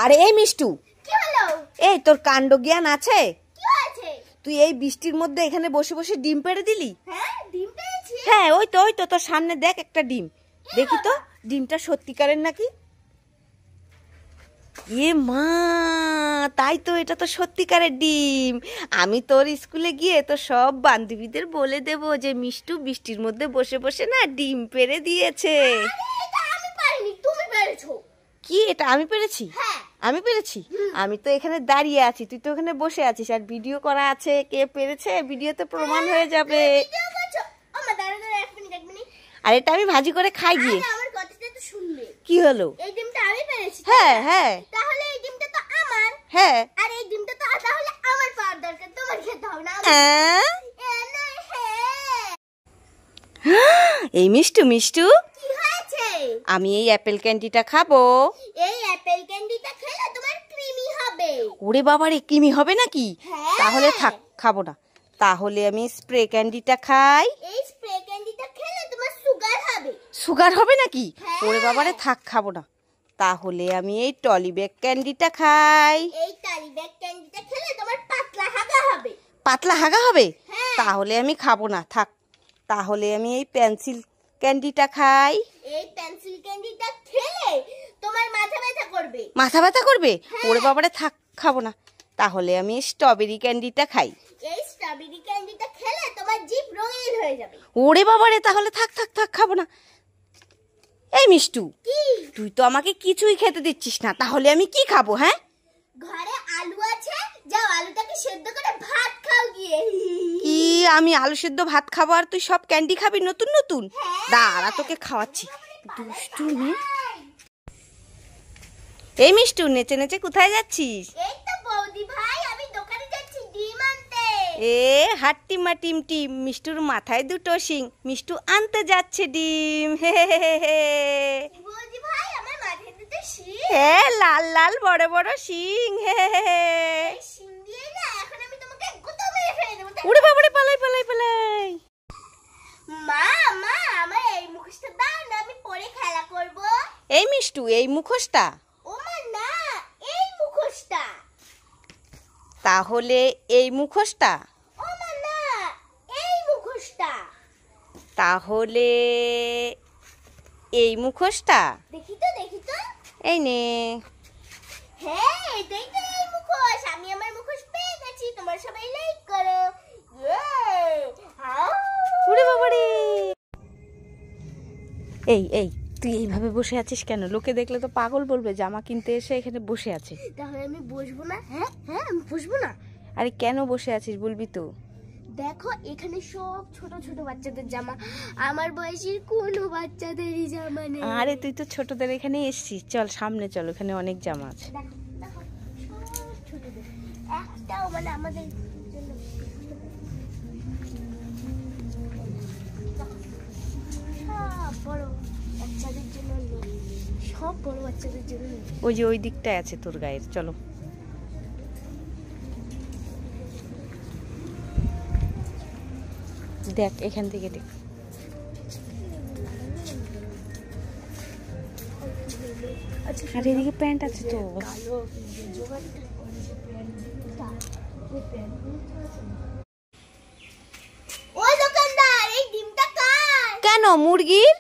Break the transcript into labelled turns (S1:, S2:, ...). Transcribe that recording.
S1: আরে এই মিষ্টু,
S2: কি হলো?
S1: এই তোর কাণ্ড জ্ঞান আছে?
S2: কি আছে?
S1: তুই এই বৃষ্টির মধ্যে এখানে বসে বসে ডিম পেড়ে দিলি?
S2: হ্যাঁ, ডিম পেয়েছি।
S1: হ্যাঁ, ওই তো তোর সামনে দেখ একটা ডিম। দেখি তো ডিমটা সত্যিকারের নাকি। এ মা, তাই তো, এটা তো সত্যিকারের ডিম। আমি তোর স্কুলে গিয়ে তো সব বান্ধবীদের বলে দেব যে মিষ্টু বৃষ্টির মধ্যে বসে বসে না ডিম পেড়ে দিয়েছে।
S2: এটা আমি পারিনি, তুমি পেরেছো।
S1: কি এটা আমি পেরেছি?
S2: হ্যাঁ,
S1: আমি পেরেছি। আমি তো এখানে দাঁড়িয়ে আছি, তুই তো ওখানে বসে আছিস, আর ভিডিও করা আছে, কে পেরেছে ভিডিওতে প্রমাণ হয়ে যাবে।
S2: ভিডিও করছো? আমার দাঁড়া এক মিনিট।
S1: আর এটা আমি ভাজি করে খাই গিয়ে।
S2: আমার কথাটা তো শুনবে।
S1: কি হলো?
S2: এই ডিমটা আমি পেরেছি।
S1: হ্যাঁ।
S2: তাহলে এই ডিমটা তো আমার।
S1: হ্যাঁ।
S2: আর এই ডিমটা তো তাহলে আমার পাওয়ার দরকার, তোমার খেতে হবে না।
S1: এই মিষ্টু,
S2: কি হয়েছে?
S1: আমি এই অ্যাপেল ক্যান্ডিটা খাবো।
S2: এই অ্যাপেল ক্যান্ডিটা খেলে তোমার ক্রিমি হবে।
S1: ওরে বাবা রে, ক্রিমি হবে নাকি?
S2: হ্যাঁ।
S1: তাহলে থাক, খাবো না। তাহলে আমি স্প্রে ক্যান্ডিটা খাই।
S2: এই স্প্রে ক্যান্ডিটা খেলে তোমার সুগার হবে।
S1: সুগার হবে নাকি?
S2: হ্যাঁ।
S1: ওরে বাবা রে, থাক, খাবো না। তাহলে আমি এই টলি ব্যাগ ক্যান্ডিটা খাই।
S2: এই টলি ব্যাগ ক্যান্ডিটা খেলে তোমার পাতলা হাগা হবে।
S1: পাতলা হাগা হবে?
S2: হ্যাঁ।
S1: তাহলে আমি খাবো না, থাক। তাহলে আমি এই পেন্সিল ক্যান্ডিটা খাই।
S2: এই পেন্সিল ক্যান্ডিটা খেলে তোমার মাথা ব্যথা করবে।
S1: মাথা ব্যথা করবে?
S2: হ্যাঁ।
S1: ওরে বাবারে, থাক, খাবো না। তাহলে আমি স্ট্রবেরি ক্যান্ডিটা খাই।
S2: এই স্ট্রবেরি ক্যান্ডিটা খেলে তোমার জিভ রঙিন হয়ে যাবে।
S1: ওরে বাবারে, তাহলে থাক, খাবো না। এই মিষ্টু,
S2: কি?
S1: তুই তো আমাকে কিছুই খেতে দিচ্ছিস না, তাহলে আমি কি খাবো? হ্যাঁ,
S2: ঘরে আলু আছে, যাও আলুটাকে সেদ্ধ করে ভাত খাও গিয়ে।
S1: কি আমি আলু সেদ্ধ ভাত খাবো আর তুই সব ক্যান্ডি খাবি নতুন?
S2: হ্যাঁ।
S1: দাঁড়া, তোকে খাওয়াচ্ছি। দুষ্টু মেয়ে। এই মিষ্টু, নেচে নেচে কোথায় যাচ্ছিস?
S2: এই তো বৌদি ভাই, আমি দোকানে যাচ্ছি ডিম আনতে।
S1: এ হাট্টিমা টিম, মিষ্টুর মাথায় দুটো শিং, মিষ্টু আনতে যাচ্ছে ডিম। হে।
S2: বৌদি ভাই, আমার মাথায় দুটো শিং।
S1: হ্যাঁ, লাল বড় শিং। হে।
S2: এই শিং দিয়ে না এখন আমি তোমাকে গুঁতো মেরে ফেলে দেবো।
S1: উড়ে বাবারে, পালাই।
S2: মা, আমার এই মুখোশটা দাও না, আমি পরে খেলা করব।
S1: এই মিষ্টু, এই মুখোশটা?
S2: ও মা না, এই মুখোশটা।
S1: তাহলে এই মুখোশটা?
S2: ও মা না, এই মুখোশটা।
S1: তাহলে এই মুখোশটা?
S2: দেখি তো।
S1: এই নে।
S2: হ্যাঁ, এটাই তো এই মুখোশ। আমি আমার মুখোশ পেয়ে গেছি। তোমরা সবাই লাইক করো।
S1: উড়ে বাবারে। এই তুই এইভাবে বসে আছিস কেন? লোকে দেখলে তো পাগল বলবে, জামা কিনতে এসে এখানে বসে আছে।
S2: তাহলে আমি বসবো না? হ্যাঁ, আমি বসবো না।
S1: আরে কেন বসে আছিস বলবি তো?
S2: দেখো, এখানে সব ছোট বাচ্চাদের জামা, আমার বয়সীর কোনো বাচ্চাদেরই জামা নেই।
S1: আরে তুই তো ছোটদের এখানে এসছিস, চল সামনে চল, ওখানে অনেক জামা আছে।
S2: দেখো, সব ছোটদের, একটাও মানে আমাদের জন্য সব বড় বাচ্চাদের জন্য নেই, সব বড় বাচ্চাদের জন্য নেই।
S1: ওই যে ওই দিকটায় আছে তোর গায়ের, চলো। দেখ, এখান থেকে দেখ। আর এদিকে প্যান্ট আছে তো।
S2: ও দোকানদার, এই ডিমটা কার?
S1: কেন, মুরগির?